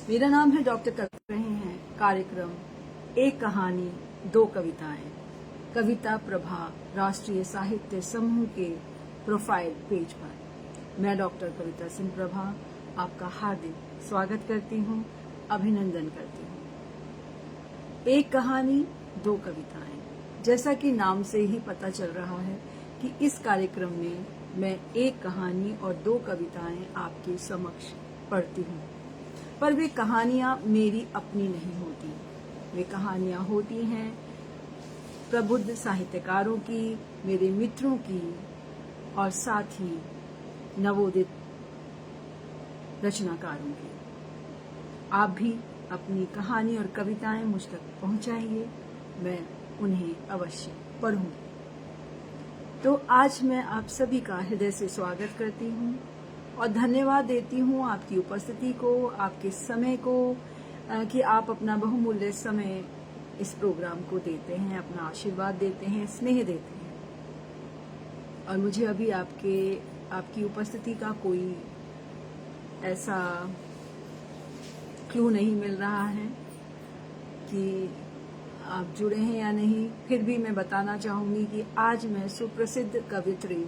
मेरा नाम है डॉक्टर कर रहे हैं कार्यक्रम एक कहानी दो कविताएं। कविता प्रभा राष्ट्रीय साहित्य समूह के प्रोफाइल पेज पर मैं डॉक्टर कविता सिंह प्रभा आपका हार्दिक स्वागत करती हूं, अभिनंदन करती हूं। एक कहानी दो कविताएं, जैसा कि नाम से ही पता चल रहा है कि इस कार्यक्रम में मैं एक कहानी और दो कविताएं आपके समक्ष पढ़ती हूं। पर वे कहानियां मेरी अपनी नहीं होती, वे कहानियां होती हैं प्रबुद्ध साहित्यकारों की, मेरे मित्रों की और साथ ही नवोदित रचनाकारों की। आप भी अपनी कहानी और कविताएं मुझ तक पहुंचाइए, मैं उन्हें अवश्य पढ़ूंगी। तो आज मैं आप सभी का हृदय से स्वागत करती हूं और धन्यवाद देती हूं आपकी उपस्थिति को, आपके समय को, कि आप अपना बहुमूल्य समय इस प्रोग्राम को देते हैं, अपना आशीर्वाद देते हैं, स्नेह देते हैं। और मुझे अभी आपकी उपस्थिति का कोई ऐसा क्लू नहीं मिल रहा है कि आप जुड़े हैं या नहीं। फिर भी मैं बताना चाहूंगी कि आज मैं सुप्रसिद्ध कवित्री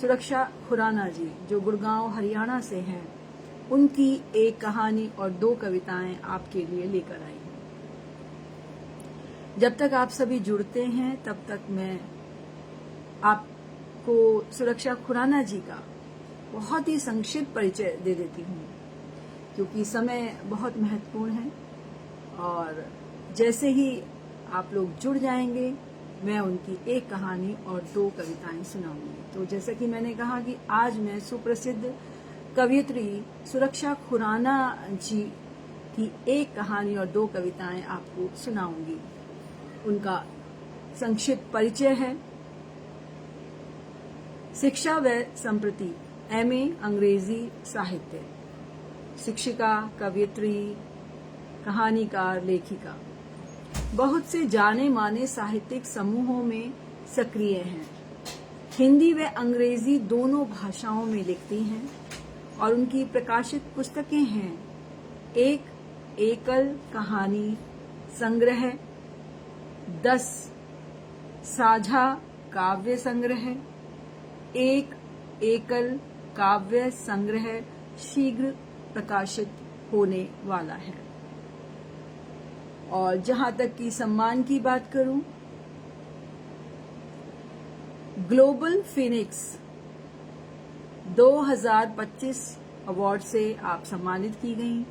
सुरक्षा खुराना जी, जो गुड़गांव हरियाणा से हैं, उनकी एक कहानी और दो कविताएं आपके लिए लेकर आई हूं। जब तक आप सभी जुड़ते हैं तब तक मैं आपको सुरक्षा खुराना जी का बहुत ही संक्षिप्त परिचय दे देती हूं, क्योंकि समय बहुत महत्वपूर्ण है और जैसे ही आप लोग जुड़ जाएंगे मैं उनकी एक कहानी और दो कविताएं सुनाऊंगी। तो जैसा कि मैंने कहा कि आज मैं सुप्रसिद्ध कवियत्री सुरक्षा खुराना जी की एक कहानी और दो कविताएं आपको सुनाऊंगी। उनका संक्षिप्त परिचय है। शिक्षा व संप्रति MA अंग्रेजी साहित्य, शिक्षिका, कवियत्री, कहानीकार, लेखिका। बहुत से जाने माने साहित्यिक समूहों में सक्रिय हैं। हिंदी व अंग्रेजी दोनों भाषाओं में लिखती हैं और उनकी प्रकाशित पुस्तकें हैं। एक एकल कहानी संग्रह, 10 साझा काव्य संग्रह, एक एकल काव्य संग्रह शीघ्र प्रकाशित होने वाला है। और जहां तक कि सम्मान की बात करूं, ग्लोबल फिनिक्स 2025 अवार्ड से आप सम्मानित की गई।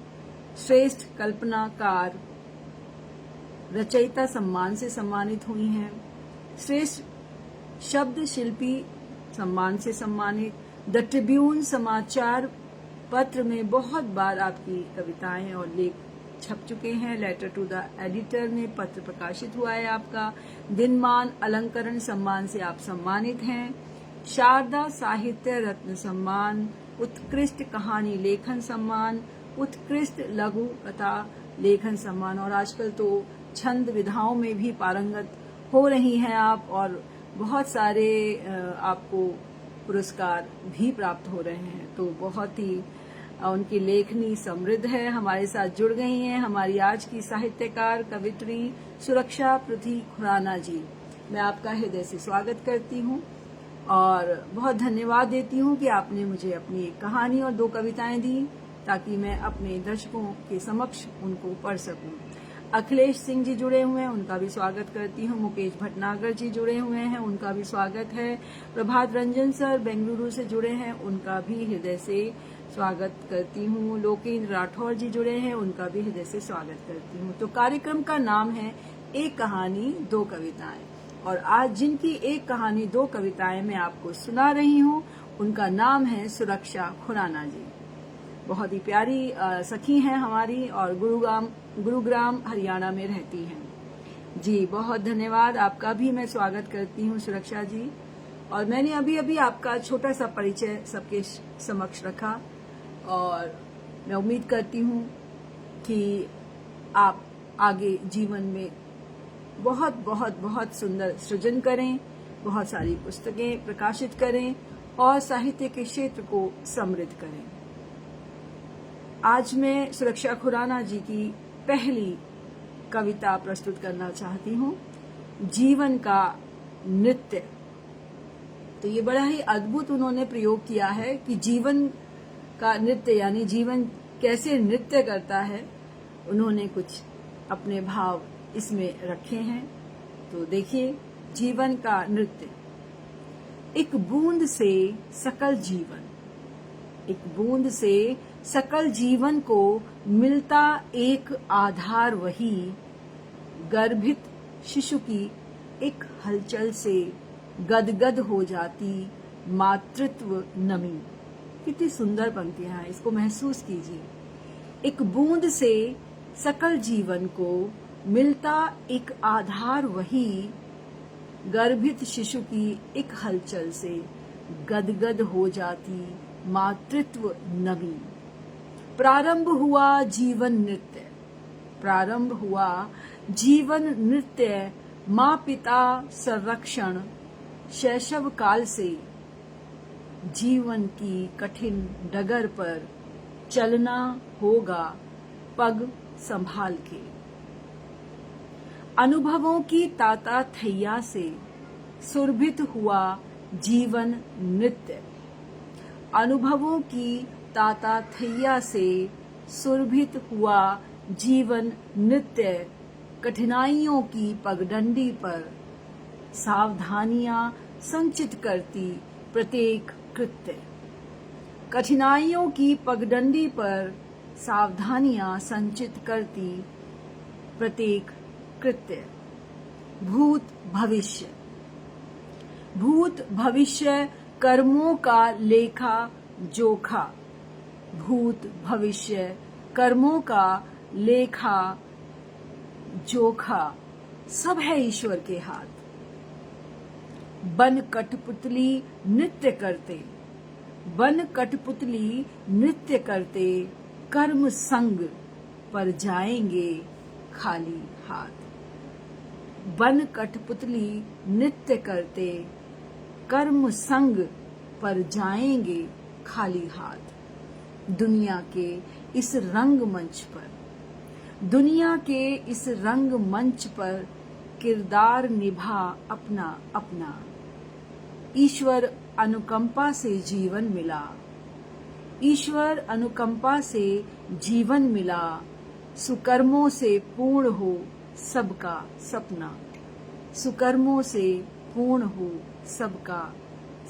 श्रेष्ठ कल्पनाकार रचयिता सम्मान से सम्मानित हुई हैं। श्रेष्ठ शब्द शिल्पी सम्मान से सम्मानित। द ट्रिब्यून समाचार पत्र में बहुत बार आपकी कविताएं और लेख छप चुके हैं। लेटर टू द एडिटर में पत्र प्रकाशित हुआ है आपका। दिनमान अलंकरण सम्मान से आप सम्मानित हैं। शारदा साहित्य रत्न सम्मान, उत्कृष्ट कहानी लेखन सम्मान, उत्कृष्ट लघु कथा लेखन सम्मान। और आजकल तो छंद विधाओं में भी पारंगत हो रही हैं आप, और बहुत सारे आपको पुरस्कार भी प्राप्त हो रहे हैं। तो बहुत ही उनकी लेखनी समृद्ध है। हमारे साथ जुड़ गई हैं हमारी आज की साहित्यकार कवित्री सुरक्षा पृथ्वी खुराना जी। मैं आपका हृदय से स्वागत करती हूं और बहुत धन्यवाद देती हूं कि आपने मुझे अपनी एक कहानी और दो कविताएं दी, ताकि मैं अपने दर्शकों के समक्ष उनको पढ़ सकूं। अखिलेश सिंह जी जुड़े हुए हैं, उनका भी स्वागत करती हूं। मुकेश भटनागर जी जुड़े हुए हैं, उनका भी स्वागत है। प्रभात रंजन सर बेंगलुरु से जुड़े हैं, उनका भी हृदय से स्वागत करती हूँ। लोकेंद्र राठौर जी जुड़े हैं, उनका भी हृदय से स्वागत करती हूँ। तो कार्यक्रम का नाम है एक कहानी दो कविताएं, और आज जिनकी एक कहानी दो कविताएं मैं आपको सुना रही हूँ उनका नाम है सुरक्षा खुराना जी। बहुत ही प्यारी सखी हैं हमारी और गुरुग्राम हरियाणा में रहती हैं जी। बहुत धन्यवाद, आपका भी मैं स्वागत करती हूँ सुरक्षा जी। और मैंने अभी आपका छोटा सा परिचय सबके समक्ष रखा और मैं उम्मीद करती हूँ कि आप आगे जीवन में बहुत बहुत बहुत सुंदर सृजन करें, बहुत सारी पुस्तकें प्रकाशित करें और साहित्य के क्षेत्र को समृद्ध करें। आज मैं सुरक्षा खुराना जी की पहली कविता प्रस्तुत करना चाहती हूँ, जीवन का नृत्य। तो ये बड़ा ही अद्भुत उन्होंने प्रयोग किया है कि जीवन का नृत्य यानी जीवन कैसे नृत्य करता है। उन्होंने कुछ अपने भाव इसमें रखे हैं। तो देखिए, जीवन का नृत्य। एक बूंद से सकल जीवन, एक बूंद से सकल जीवन को मिलता एक आधार वही, गर्भित शिशु की एक हलचल से गदगद हो जाती मातृत्व नमी। कितनी सुंदर पंक्तियां हैं, इसको महसूस कीजिए। एक बूंद से सकल जीवन को मिलता एक आधार वही, गर्भित शिशु की एक हलचल से गदगद हो जाती मातृत्व नमी। प्रारंभ हुआ जीवन नृत्य, प्रारंभ हुआ जीवन नृत्य, माँ पिता संरक्षण शैशव काल से, जीवन की कठिन डगर पर चलना होगा पग संभाल के। अनुभवों की ताता थैया से सुरभित हुआ जीवन नृत्य, अनुभवों की ताता थैया से सुरभित हुआ जीवन नृत्य। कठिनाइयों की पगडंडी पर सावधानियां संचित करती प्रत्येक कृत्य, कठिनाइयों की पगडंडी पर सावधानियां संचित करती प्रत्येक कृत्य। भूत भविष्य, भूत भविष्य कर्मों का लेखा जोखा, भूत भविष्य कर्मों का लेखा जोखा, सब है ईश्वर के हाथ। बन कठपुतली नृत्य करते, बन कठपुतली नृत्य करते, कर्म संग पर जाएंगे खाली हाथ। बन कठपुतली नृत्य करते, कर्म संग पर जाएंगे खाली हाथ। दुनिया के इस रंग मंच पर, दुनिया के इस रंग मंच पर किरदार निभा अपना अपना। ईश्वर अनुकंपा से जीवन मिला, ईश्वर अनुकंपा से जीवन मिला। सुकर्मों से पूर्ण हो सबका सपना, सुकर्मों से पूर्ण हो सबका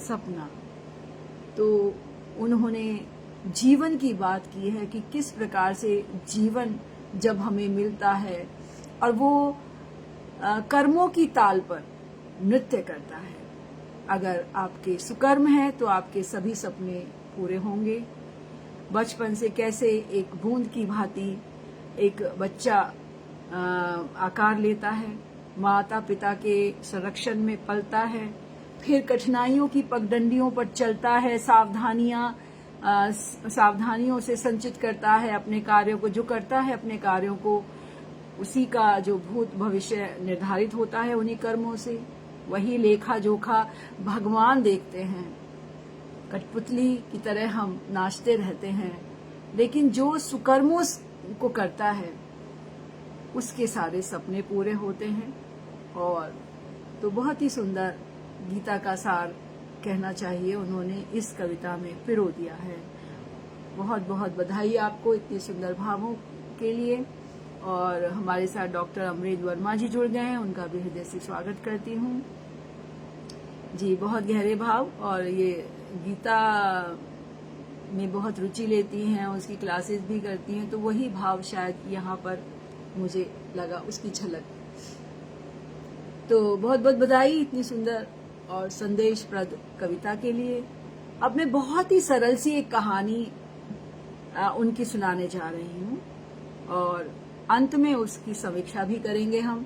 सपना। तो उन्होंने जीवन की बात की है कि किस प्रकार से जीवन जब हमें मिलता है और वो कर्मों की ताल पर नृत्य करता है। अगर आपके सुकर्म है तो आपके सभी सपने पूरे होंगे। बचपन से कैसे एक बूंद की भांति एक बच्चा आकार लेता है, माता पिता के संरक्षण में पलता है, फिर कठिनाइयों की पगडंडियों पर चलता है, सावधानियों से संचित करता है अपने कार्यों को, जो करता है अपने कार्यों को उसी का जो भूत भविष्य निर्धारित होता है उन्हीं कर्मों से। वही लेखा जोखा भगवान देखते हैं। कठपुतली की तरह हम नाचते रहते हैं, लेकिन जो सुकर्मों को करता है उसके सारे सपने पूरे होते हैं। और तो बहुत ही सुंदर गीता का सार कहना चाहिए उन्होंने इस कविता में पिरो दिया है। बहुत बहुत बधाई आपको इतने सुंदर भावों के लिए। और हमारे साथ डॉक्टर अमरेश वर्मा जी जुड़ गए हैं, उनका भी हृदय से स्वागत करती हूँ जी। बहुत गहरे भाव, और ये गीता में बहुत रुचि लेती हैं, उसकी क्लासेस भी करती हैं, तो वही भाव शायद यहाँ पर मुझे लगा, उसकी झलक। तो बहुत बहुत बधाई इतनी सुंदर और संदेशप्रद कविता के लिए। अब मैं बहुत ही सरल सी एक कहानी उनकी सुनाने जा रही हूँ और अंत में उसकी समीक्षा भी करेंगे हम।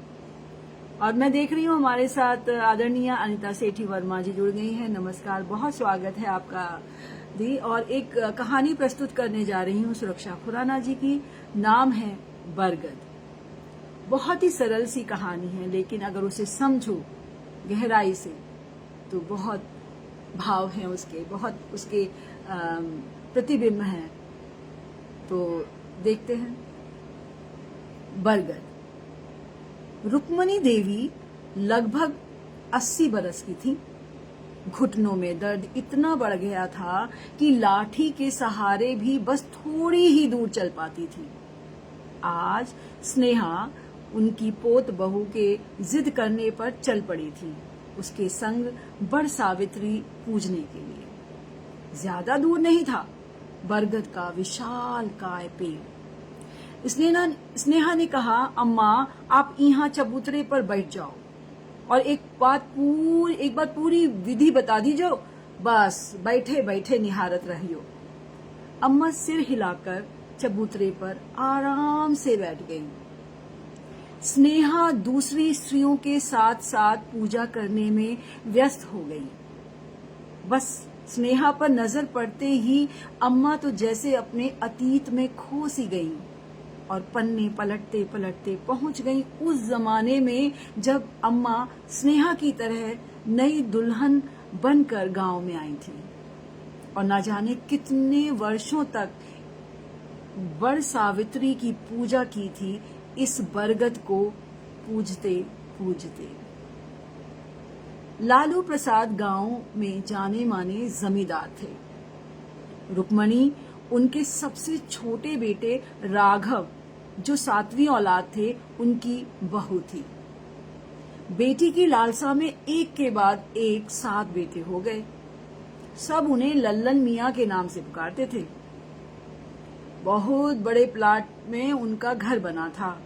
और मैं देख रही हूँ हमारे साथ आदरणीय अनिता सेठी वर्मा जी जुड़ गई हैं। नमस्कार, बहुत स्वागत है आपका दी। और एक कहानी प्रस्तुत करने जा रही हूँ सुरक्षा खुराना जी की, नाम है बरगद। बहुत ही सरल सी कहानी है, लेकिन अगर उसे समझो गहराई से तो बहुत भाव हैं उसके, बहुत उसके प्रतिबिंब हैं। तो देखते हैं। बरगद। रुक्मणी देवी लगभग 80 बरस की थी। घुटनों में दर्द इतना बढ़ गया था कि लाठी के सहारे भी बस थोड़ी ही दूर चल पाती थी। आज स्नेहा उनकी पोत बहू के जिद करने पर चल पड़ी थी, उसके संग बड़ सावित्री पूजने के लिए। ज्यादा दूर नहीं था बरगद का विशाल काय पेड़। स्नेहा ने कहा, अम्मा आप यहाँ चबूतरे पर बैठ जाओ और एक बात पूरी विधि बता दीजो, बस बैठे बैठे निहारत रहियो। अम्मा सिर हिलाकर चबूतरे पर आराम से बैठ गई। स्नेहा दूसरी स्त्रियों के साथ साथ पूजा करने में व्यस्त हो गई। बस स्नेहा पर नजर पड़ते ही अम्मा तो जैसे अपने अतीत में खो सी गई और पन्ने पलटते पलटते पहुंच गई उस जमाने में जब अम्मा स्नेहा की तरह नई दुल्हन बनकर गांव में आई थी और न जाने कितने वर्षों तक बड़ सावित्री की पूजा की थी इस बरगद को पूजते पूजते। लालू प्रसाद गांव में जाने माने जमींदार थे। रुक्मणी उनके सबसे छोटे बेटे राघव, जो 7वीं औलाद थे, उनकी बहू थी। बेटी की लालसा में एक के बाद एक 7 बेटे हो गए। सब उन्हें लल्लन मियां के नाम से पुकारते थे। बहुत बड़े प्लाट में उनका घर बना था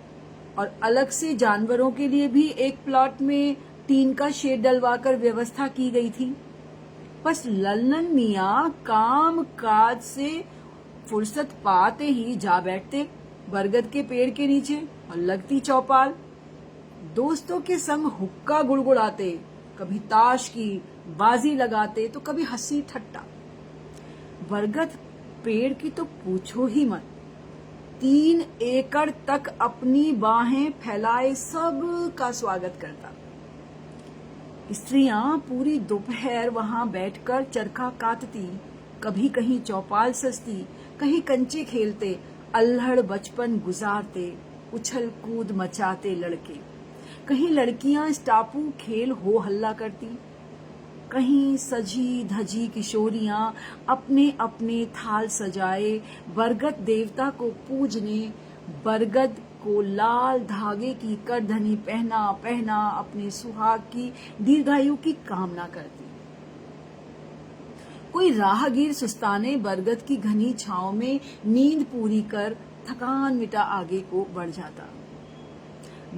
और अलग से जानवरों के लिए भी एक प्लॉट में टीन का शेड डलवाकर व्यवस्था की गई थी। बस लल्लन मियां काम काज से फुर्सत पाते ही जा बैठते बरगद के पेड़ के नीचे और लगती चौपाल। दोस्तों के संग हुक्का गुड़गुड़ाते, कभी ताश की बाजी लगाते तो कभी हंसी ठट्टा। बरगद पेड़ की तो पूछो ही मत। 3 एकड़ तक अपनी बाहें फैलाए सब का स्वागत करता। स्त्रियां पूरी दोपहर वहां बैठकर चरखा काटती, कभी कहीं चौपाल सजती, कहीं कंचे खेलते, अल्हड़ बचपन गुजारते, उछल कूद मचाते लड़के। कहीं लड़कियां स्टापू खेल हो हल्ला करती, कहीं सजी धजी किशोरियां अपने अपने थाल सजाए बरगद देवता को पूजने, बरगद को लाल धागे की करधनी पहना पहना अपने सुहाग की दीर्घायु की कामना करती। कोई राहगीर सुस्ताने बरगद की घनी छांव में नींद पूरी कर थकान मिटा आगे को बढ़ जाता।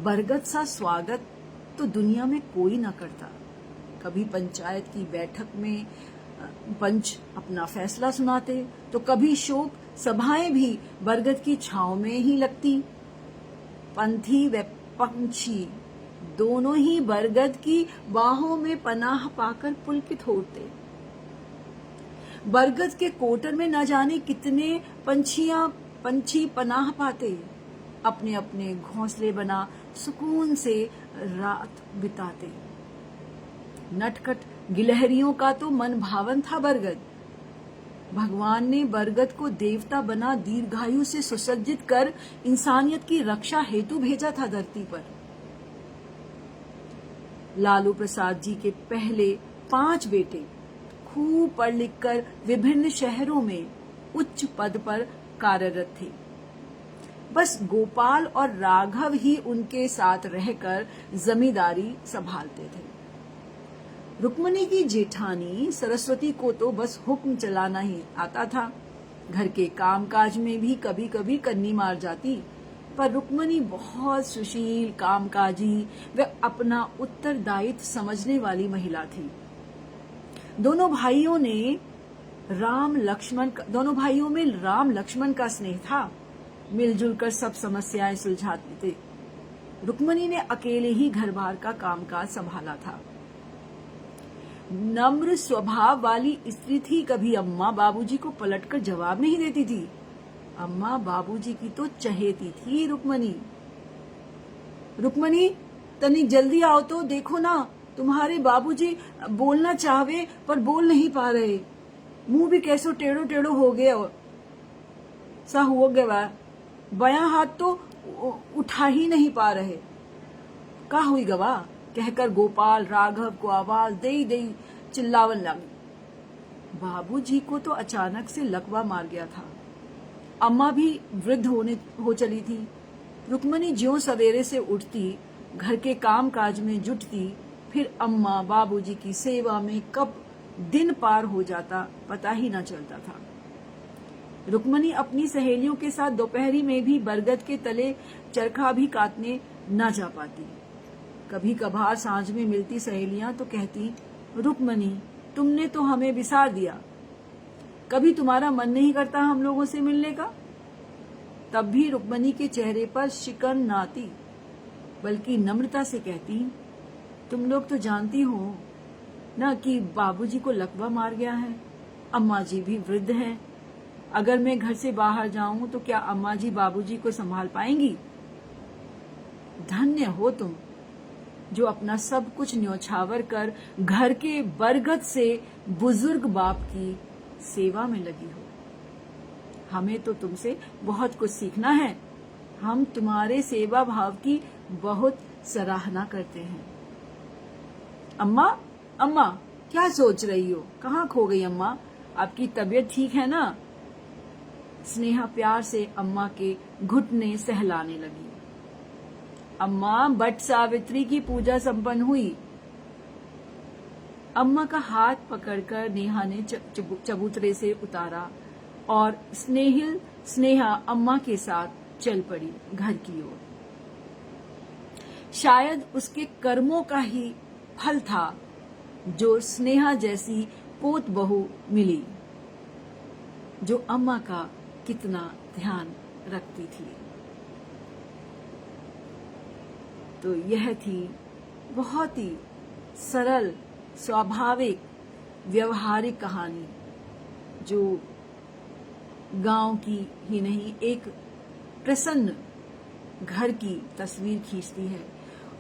बरगद सा स्वागत तो दुनिया में कोई न करता। कभी पंचायत की बैठक में पंच अपना फैसला सुनाते तो कभी शोक सभाएं भी बरगद की छांव में ही लगती। पंथी व पंछी दोनों ही बरगद की बाहों में पनाह पाकर पुलकित होते। बरगद के कोटर में न जाने कितने पंछी पनाह पाते, अपने अपने घोंसले बना सुकून से रात बिताते। नटखट गिलहरियों का तो मन भावन था बरगद। भगवान ने बरगद को देवता बना दीर्घायु से सुसज्जित कर इंसानियत की रक्षा हेतु भेजा था धरती पर। लालू प्रसाद जी के पहले 5 बेटे खूब पढ़ लिख कर विभिन्न शहरों में उच्च पद पर कार्यरत थे। बस गोपाल और राघव ही उनके साथ रहकर जमींदारी संभालते थे। रुक्मणी की जेठानी सरस्वती को तो बस हुक्म चलाना ही आता था। घर के कामकाज में भी कभी कभी कन्नी मार जाती, पर रुक्मणी बहुत सुशील, कामकाजी व अपना उत्तरदायित्व समझने वाली महिला थी। दोनों भाइयों में राम लक्ष्मण का स्नेह था। मिलजुल कर सब समस्याएं सुलझाते थे। रुक्मणी ने अकेले ही घर बार का कामकाज संभाला था। नम्र स्वभाव वाली स्त्री थी, कभी अम्मा बाबूजी को पलटकर जवाब नहीं देती थी। अम्मा बाबूजी की तो चहेती थी रुक्मणी। रुक्मणी तनिक जल्दी आओ तो देखो ना, तुम्हारे बाबूजी बोलना चाहवे पर बोल नहीं पा रहे, मुंह भी कैसो टेढ़ो टेढ़ो हो गया। सा हो गया, बायां हाथ तो उठा ही नहीं पा रहे। का हुई गवा कहकर गोपाल राघव को आवाज दे दे चिल्लावन लगी। बाबूजी को तो अचानक से लकवा मार गया था। अम्मा भी वृद्ध हो चली थी। रुक्मणी ज्यों सवेरे से उठती, घर के काम काज में जुटती, फिर अम्मा बाबूजी की सेवा में कब दिन पार हो जाता पता ही न चलता था। रुक्मणी अपनी सहेलियों के साथ दोपहरी में भी बरगद के तले चरखा भी काटने न जा पाती। कभी कभार सांझ में मिलती सहेलियां तो कहती, रुक्मणी तुमने तो हमें बिसार दिया, कभी तुम्हारा मन नहीं करता हम लोगों से मिलने का? तब भी रुक्मणी के चेहरे पर शिकन न आती, बल्कि नम्रता से कहती, तुम लोग तो जानती हो ना कि बाबूजी को लकवा मार गया है, अम्मा जी भी वृद्ध हैं। अगर मैं घर से बाहर जाऊं तो क्या अम्मा जी बाबूजी को संभाल पाएंगी? धन्य हो तुम जो अपना सब कुछ न्योछावर कर घर के बरगद से बुजुर्ग बाप की सेवा में लगी हो। हमें तो तुमसे बहुत कुछ सीखना है। हम तुम्हारे सेवा भाव की बहुत सराहना करते हैं। अम्मा, अम्मा क्या सोच रही हो? कहाँ खो गई अम्मा? आपकी तबीयत ठीक है ना? स्नेहा प्यार से अम्मा के घुटने सहलाने लगी। अम्मा, बट सावित्री की पूजा संपन्न हुई। अम्मा का हाथ पकड़कर नेहा ने चबूतरे से उतारा और स्नेहा अम्मा के साथ चल पड़ी घर की ओर। शायद उसके कर्मों का ही फल था जो स्नेहा जैसी पोत बहू मिली, जो अम्मा का कितना ध्यान रखती थी। तो यह थी बहुत ही सरल, स्वाभाविक, व्यवहारिक कहानी जो गांव की ही नहीं, एक प्रसन्न घर की तस्वीर खींचती है।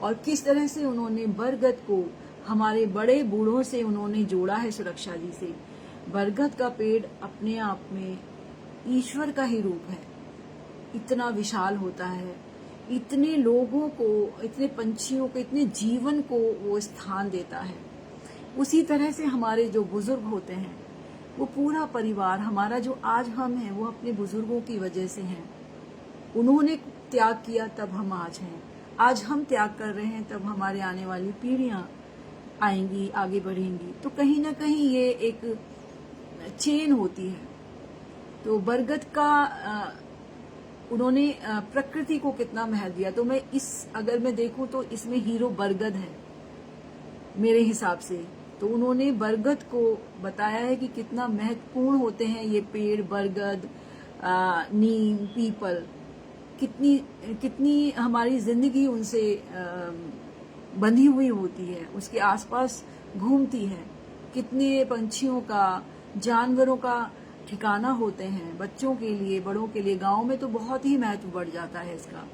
और किस तरह से उन्होंने बरगद को हमारे बड़े बूढ़ों से उन्होंने जोड़ा है सुरक्षा दी से। बरगद का पेड़ अपने आप में ईश्वर का ही रूप है। इतना विशाल होता है, इतने लोगों को, इतने पंछियों को, इतने जीवन को वो स्थान देता है। उसी तरह से हमारे जो बुजुर्ग होते हैं, वो पूरा परिवार, हमारा जो आज हम हैं वो अपने बुजुर्गों की वजह से हैं। उन्होंने त्याग किया तब हम आज हैं। आज हम त्याग कर रहे हैं तब हमारे आने वाली पीढ़ियां आएंगी, आगे बढ़ेंगी। तो कहीं ना कहीं ये एक चेन होती है। तो बरगद का उन्होंने प्रकृति को कितना महत्व दिया। तो अगर मैं देखूं तो इसमें हीरो बरगद है मेरे हिसाब से। तो उन्होंने बरगद को बताया है कि कितना महत्वपूर्ण होते हैं ये पेड़, बरगद, नीम, पीपल, कितनी हमारी जिंदगी उनसे बंधी हुई होती है, उसके आसपास घूमती है। कितने पंछियों का, जानवरों का ठिकाना होते हैं, बच्चों के लिए, बड़ों के लिए। गांव में तो बहुत ही महत्व बढ़ जाता है इसका,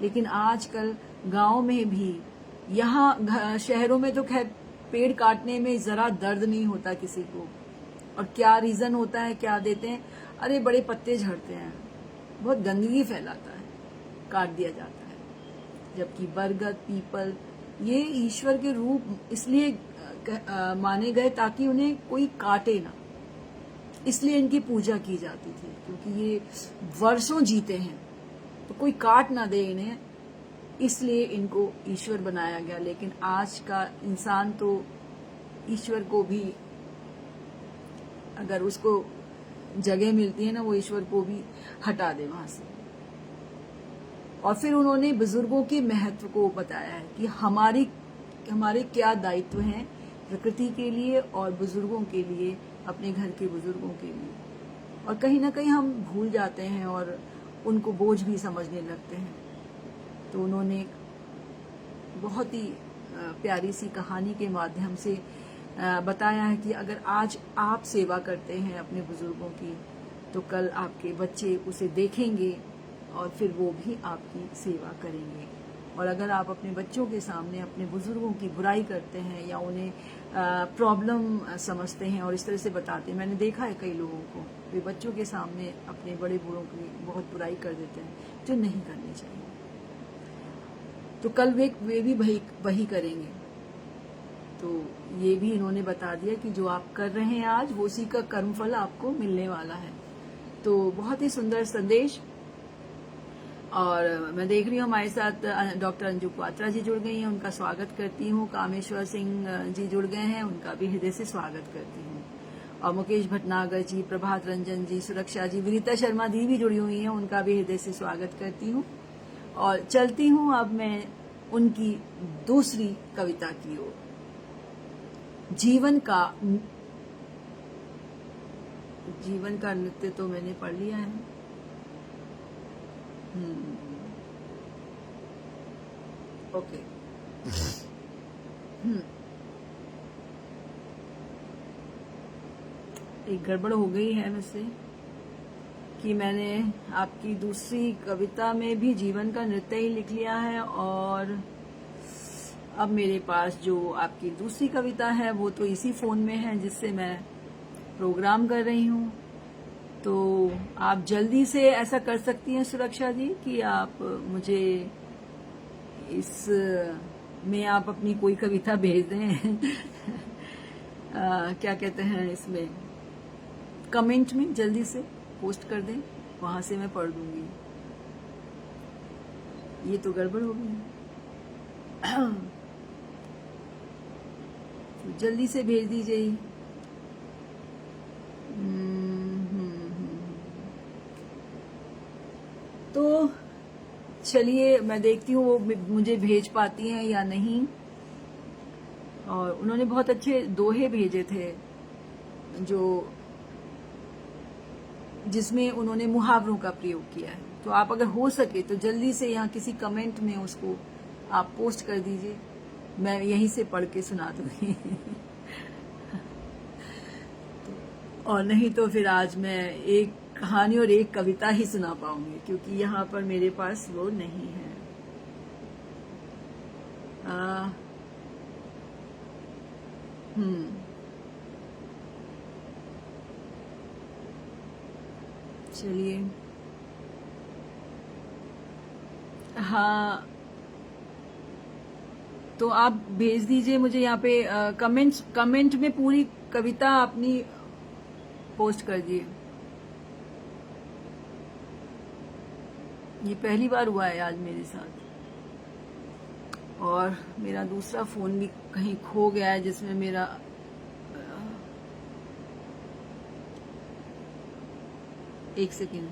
लेकिन आजकल गांव में भी, यहाँ शहरों में तो खैर पेड़ काटने में जरा दर्द नहीं होता किसी को। और क्या रीजन होता है, क्या देते हैं, अरे बड़े पत्ते झड़ते हैं, बहुत गंदगी फैलाता है, काट दिया जाता है। जबकि बरगद, पीपल ये ईश्वर के रूप इसलिए माने गए ताकि उन्हें कोई काटे ना, इसलिए इनकी पूजा की जाती थी, क्योंकि ये वर्षों जीते हैं तो कोई काट ना दे इन्हें, इसलिए इनको ईश्वर बनाया गया। लेकिन आज का इंसान तो ईश्वर को भी, अगर उसको जगह मिलती है ना, वो ईश्वर को भी हटा दे वहां से। और फिर उन्होंने बुजुर्गों के महत्व को बताया है कि हमारे क्या दायित्व हैं प्रकृति के लिए और बुजुर्गों के लिए, अपने घर के बुजुर्गों के लिए। और कहीं ना कहीं हम भूल जाते हैं और उनको बोझ भी समझने लगते हैं। तो उन्होंने बहुत ही प्यारी सी कहानी के माध्यम से बताया है कि अगर आज आप सेवा करते हैं अपने बुजुर्गों की, तो कल आपके बच्चे उसे देखेंगे और फिर वो भी आपकी सेवा करेंगे। और अगर आप अपने बच्चों के सामने अपने बुजुर्गों की बुराई करते हैं या उन्हें प्रॉब्लम समझते हैं और इस तरह से बताते हैं, मैंने देखा है कई लोगों को वे बच्चों के सामने अपने बड़े बूढ़ों की बहुत बुराई कर देते हैं, जो नहीं करनी चाहिए। तो कल वे भी वही करेंगे। तो ये भी इन्होंने बता दिया कि जो आप कर रहे हैं आज, वो उसी का कर्मफल आपको मिलने वाला है। तो बहुत ही सुंदर संदेश। और मैं देख रही हूँ हमारे साथ डॉक्टर अंजू क्वात्रा जी जुड़ गई हैं, उनका स्वागत करती हूँ। कामेश्वर सिंह जी जुड़ गए हैं, उनका भी हृदय से स्वागत करती हूँ। और मुकेश भटनागर जी, प्रभात रंजन जी, सुरक्षा जी, विनीता शर्मा दी भी जुड़ी हुई हैं, उनका भी हृदय से स्वागत करती हूँ। और चलती हूँ अब मैं उनकी दूसरी कविता की ओर। जीवन का नृत्य तो मैंने पढ़ लिया है। ओके। एक गड़बड़ हो गई है मुझसे कि मैंने आपकी दूसरी कविता में भी जीवन का नृत्य ही लिख लिया है, और अब मेरे पास जो आपकी दूसरी कविता है वो तो इसी फोन में है जिससे मैं प्रोग्राम कर रही हूँ। तो आप जल्दी से ऐसा कर सकती हैं सुरक्षा जी कि आप मुझे इस में आप अपनी कोई कविता भेज दें। क्या कहते हैं इसमें, कमेंट में जल्दी से पोस्ट कर दें, वहां से मैं पढ़ दूंगी। ये तो गड़बड़ हो गई। तो जल्दी से भेज दीजिए। तो चलिए मैं देखती हूँ वो मुझे भेज पाती हैं या नहीं। और उन्होंने बहुत अच्छे दोहे भेजे थे जिसमें उन्होंने मुहावरों का प्रयोग किया है। तो आप अगर हो सके तो जल्दी से यहाँ किसी कमेंट में उसको आप पोस्ट कर दीजिए, मैं यहीं से पढ़ के सुना दूंगी। और नहीं तो फिर आज मैं एक कहानी और एक कविता ही सुना पाऊंगी, क्योंकि यहाँ पर मेरे पास वो नहीं है। चलिए, हाँ तो आप भेज दीजिए मुझे यहाँ पे कमेंट में पूरी कविता अपनी पोस्ट कर दिए। ये पहली बार हुआ है आज मेरे साथ, और मेरा दूसरा फोन भी कहीं खो गया है जिसमें मेरा एक सेकेंड।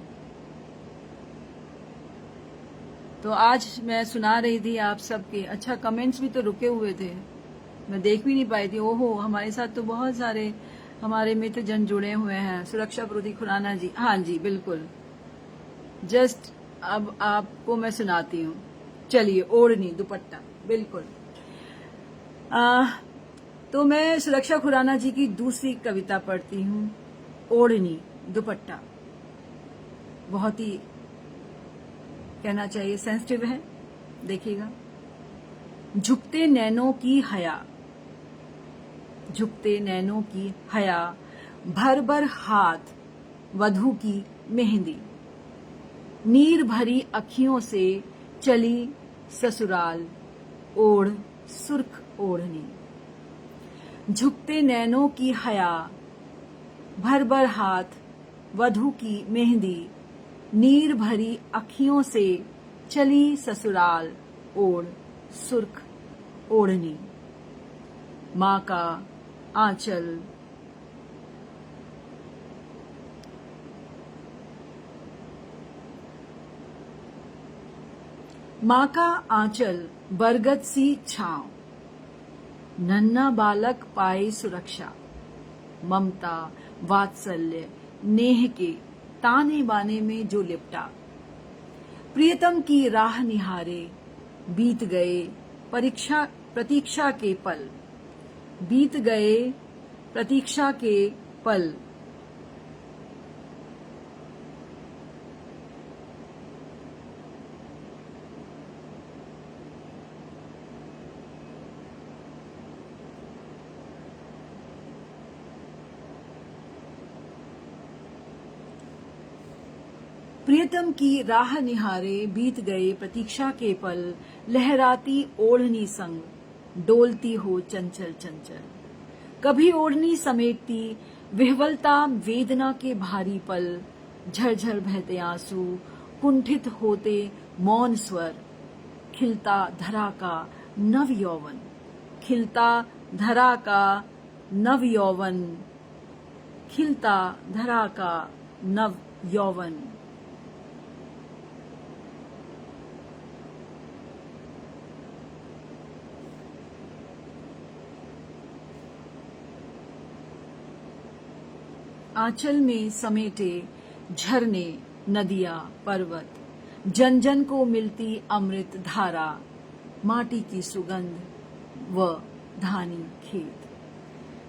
तो आज मैं सुना रही थी आप सबके, अच्छा कमेंट्स भी तो रुके हुए थे, मैं देख भी नहीं पाई थी। ओहो, हमारे साथ तो बहुत सारे हमारे मित्र जन जुड़े हुए हैं। सुरक्षा प्रोदी खुराना जी, हाँ जी बिल्कुल, जस्ट अब आपको मैं सुनाती हूँ। चलिए, ओढ़नी दुपट्टा, बिल्कुल। तो मैं सुरक्षा खुराना जी की दूसरी कविता पढ़ती हूँ, ओढ़नी दुपट्टा। बहुत ही कहना चाहिए सेंसिटिव है, देखिएगा। झुकते नैनों की हया, झुकते नैनों की हया, भर भर हाथ वधू की मेहंदी, नीर भरी अखियों से चली ससुराल, ओढ़ सुर्ख ओढ़नी। झुकते नैनों की हया, भर भर हाथ वधू की मेहंदी, नीर भरी अखियों से चली ससुराल, ओढ़ सुर्ख ओढ़नी। माँ का आंचल बरगद सी छांव, नन्हा बालक पाए सुरक्षा, ममता वात्सल्य नेह के ताने बाने में जो लिपटा। प्रियतम की राह निहारे बीत गए प्रतीक्षा के पल, बीत गए प्रतीक्षा के पल। प्रियतम की राह निहारे बीत गए प्रतीक्षा के पल, लहराती ओढ़नी संग डोलती हो चंचल चंचल। कभी ओढ़नी समेटती विह्वलता वेदना के भारी पल, झरझर बहते आंसू कुंठित होते मौन स्वर। खिलता धरा का नव यौवन, खिलता धरा का नव यौवन, खिलता धरा का नव यौवन। आंचल में समेटे झरने नदियां पर्वत, जन जन को मिलती अमृत धारा, माटी की सुगंध व धानी खेत।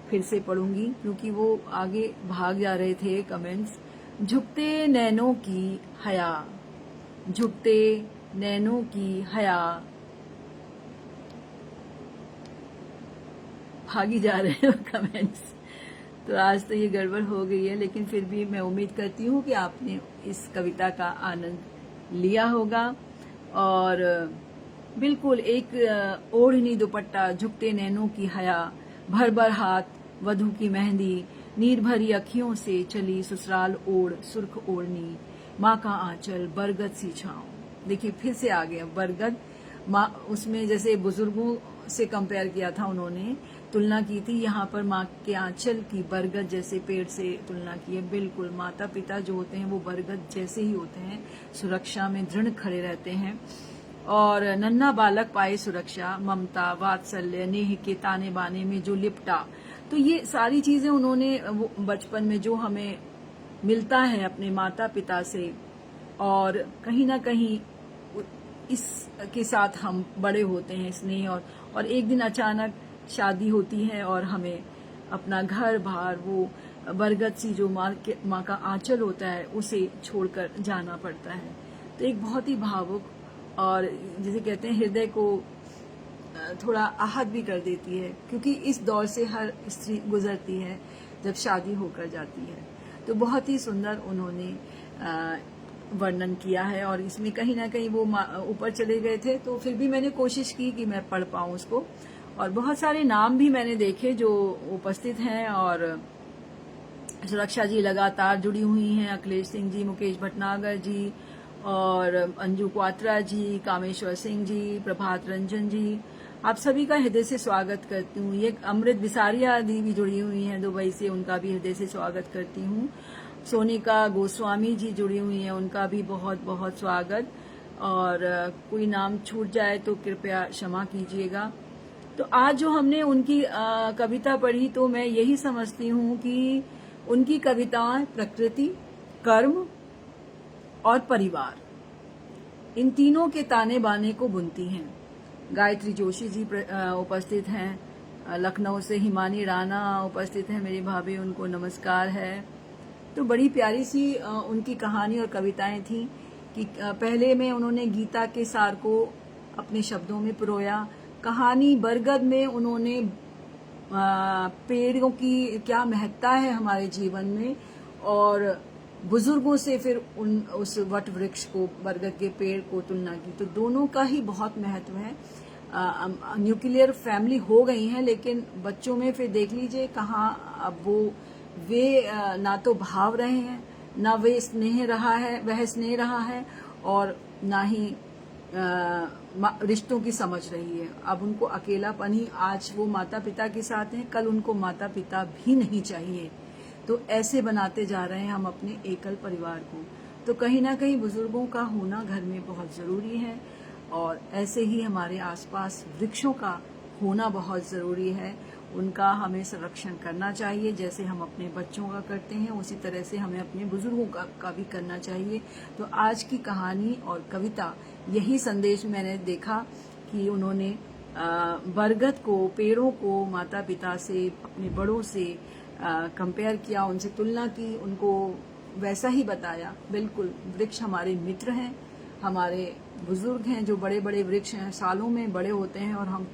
फिर से पढ़ूंगी क्योंकि वो आगे भाग जा रहे थे कमेंट्स। झुकते नैनों की हया, झुकते नैनों की हया, भागी जा रहे हो कमेंट्स। तो आज तो ये गड़बड़ हो गई है, लेकिन फिर भी मैं उम्मीद करती हूँ कि आपने इस कविता का आनंद लिया होगा। और बिल्कुल एक ओढ़नी दुपट्टा, झुकते नैनों की हया, भर भर हाथ वधू की मेहंदी, नीर भरी अखियों से चली ससुराल ओढ़ सुर्ख ओढ़नी, माँ का आंचल बरगद सी छाँव। देखिए फिर से आ गया बरगद। माँ उसमें जैसे बुजुर्गों से कंपेयर किया था, उन्होंने तुलना की थी, यहाँ पर माँ के आंचल की बरगद जैसे पेड़ से तुलना की है। बिल्कुल माता पिता जो होते हैं वो बरगद जैसे ही होते हैं, सुरक्षा में दृढ़ खड़े रहते हैं। और नन्हा बालक पाए सुरक्षा, ममता वात्सल्य नेह के ताने बाने में जो लिपटा। तो ये सारी चीजें उन्होंने बचपन में जो हमें मिलता है अपने माता पिता से, और कहीं ना कहीं इसके साथ हम बड़े होते हैं स्नेह। और एक दिन अचानक शादी होती है और हमें अपना घर बार वो बरगद सी जो माँ का आंचल होता है उसे छोड़कर जाना पड़ता है। तो एक बहुत ही भावुक और जिसे कहते हैं हृदय को थोड़ा आहत भी कर देती है, क्योंकि इस दौर से हर स्त्री गुजरती है जब शादी होकर जाती है। तो बहुत ही सुंदर उन्होंने वर्णन किया है। और इसमें कहीं ना कहीं वो ऊपर चले गए थे, तो फिर भी मैंने कोशिश की कि मैं पढ़ पाऊँ उसको। और बहुत सारे नाम भी मैंने देखे जो उपस्थित हैं, और सुरक्षा जी लगातार जुड़ी हुई हैं, अखिलेश सिंह जी, मुकेश भटनागर जी, और अंजू क्वात्रा जी, कामेश्वर सिंह जी, प्रभात रंजन जी, आप सभी का हृदय से स्वागत करती हूँ। ये अमृत बिसारिया दी भी जुड़ी हुई हैं दुबई से, उनका भी हृदय से स्वागत करती हूँ। सोनिका गोस्वामी जी जुड़ी हुई हैं, उनका भी बहुत बहुत स्वागत। और कोई नाम छूट जाए तो कृपया क्षमा कीजिएगा। तो आज जो हमने उनकी कविता पढ़ी, तो मैं यही समझती हूँ कि उनकी कविताएं प्रकृति, कर्म और परिवार, इन तीनों के ताने बाने को बुनती हैं। गायत्री जोशी जी उपस्थित हैं, लखनऊ से हिमानी राणा उपस्थित हैं, मेरी भाभी, उनको नमस्कार है। तो बड़ी प्यारी सी उनकी कहानी और कविताएं थी कि पहले में उन्होंने गीता के सार को अपने शब्दों में पिरोया। कहानी बरगद में उन्होंने पेड़ों की क्या महत्ता है हमारे जीवन में, और बुजुर्गों से फिर उस वट वृक्ष को, बरगद के पेड़ को तुलना की। तो दोनों का ही बहुत महत्व है। न्यूक्लियर फैमिली हो गई है, लेकिन बच्चों में फिर देख लीजिए कहाँ अब वे ना तो भाव रहे हैं, ना वे स्नेह रहा है, वह स्नेह रहा है, और ना ही रिश्तों की समझ रही है। अब उनको अकेलापन ही, आज वो माता पिता के साथ हैं, कल उनको माता पिता भी नहीं चाहिए। तो ऐसे बनाते जा रहे हैं हम अपने एकल परिवार को। तो कहीं ना कहीं बुजुर्गों का होना घर में बहुत जरूरी है, और ऐसे ही हमारे आसपास वृक्षों का होना बहुत जरूरी है। उनका हमें संरक्षण करना चाहिए, जैसे हम अपने बच्चों का करते हैं उसी तरह से हमें अपने बुजुर्गों का भी करना चाहिए। तो आज की कहानी और कविता यही संदेश मैंने देखा कि उन्होंने बरगद को, पेड़ों को माता पिता से, अपने बड़ों से कंपेयर किया, उनसे तुलना की, उनको वैसा ही बताया। बिल्कुल वृक्ष हमारे मित्र हैं, हमारे बुजुर्ग हैं, जो बड़े बड़े वृक्ष हैं, सालों में बड़े होते हैं और हम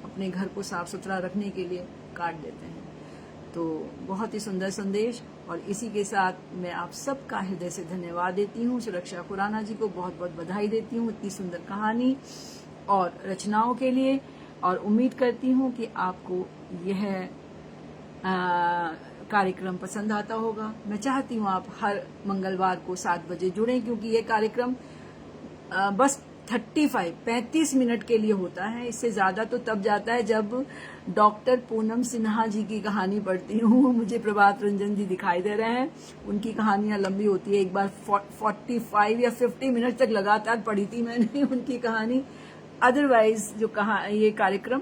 अपने घर को साफ सुथरा रखने के लिए काट देते हैं। तो बहुत ही सुंदर संदेश, और इसी के साथ मैं आप सबका हृदय से धन्यवाद देती हूँ। सुरक्षा खुराना जी को बहुत बहुत बधाई देती हूँ इतनी सुंदर कहानी और रचनाओं के लिए, और उम्मीद करती हूँ कि आपको यह कार्यक्रम पसंद आता होगा। मैं चाहती हूँ आप हर मंगलवार को 7 बजे जुड़ें, क्योंकि ये कार्यक्रम बस 35 मिनट के लिए होता है। इससे ज्यादा तो तब जाता है जब डॉक्टर पूनम सिन्हा जी की कहानी पढ़ती हूँ। मुझे प्रभात रंजन जी दिखाई दे रहे हैं, उनकी कहानियां लंबी होती है। एक बार 45 या 50 मिनट तक लगातार पढ़ी थी मैंने उनकी कहानी। अदरवाइज जो ये कार्यक्रम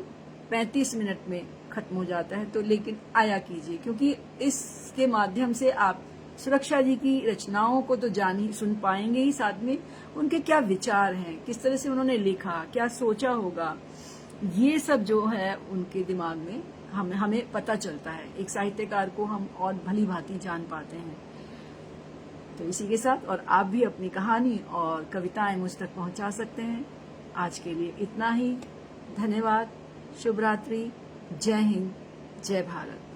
35 मिनट में खत्म हो जाता है। तो लेकिन आया कीजिए, क्योंकि इसके माध्यम से आप सुरक्षा जी की रचनाओं को तो सुन पाएंगे ही, साथ में उनके क्या विचार हैं, किस तरह से उन्होंने लिखा, क्या सोचा होगा, ये सब जो है उनके दिमाग में हमें पता चलता है। एक साहित्यकार को हम और भली भांति जान पाते हैं। तो इसी के साथ, और आप भी अपनी कहानी और कविताएं मुझ तक पहुंचा सकते हैं। आज के लिए इतना ही। धन्यवाद। शुभ रात्रि। जय हिंद, जय भारत।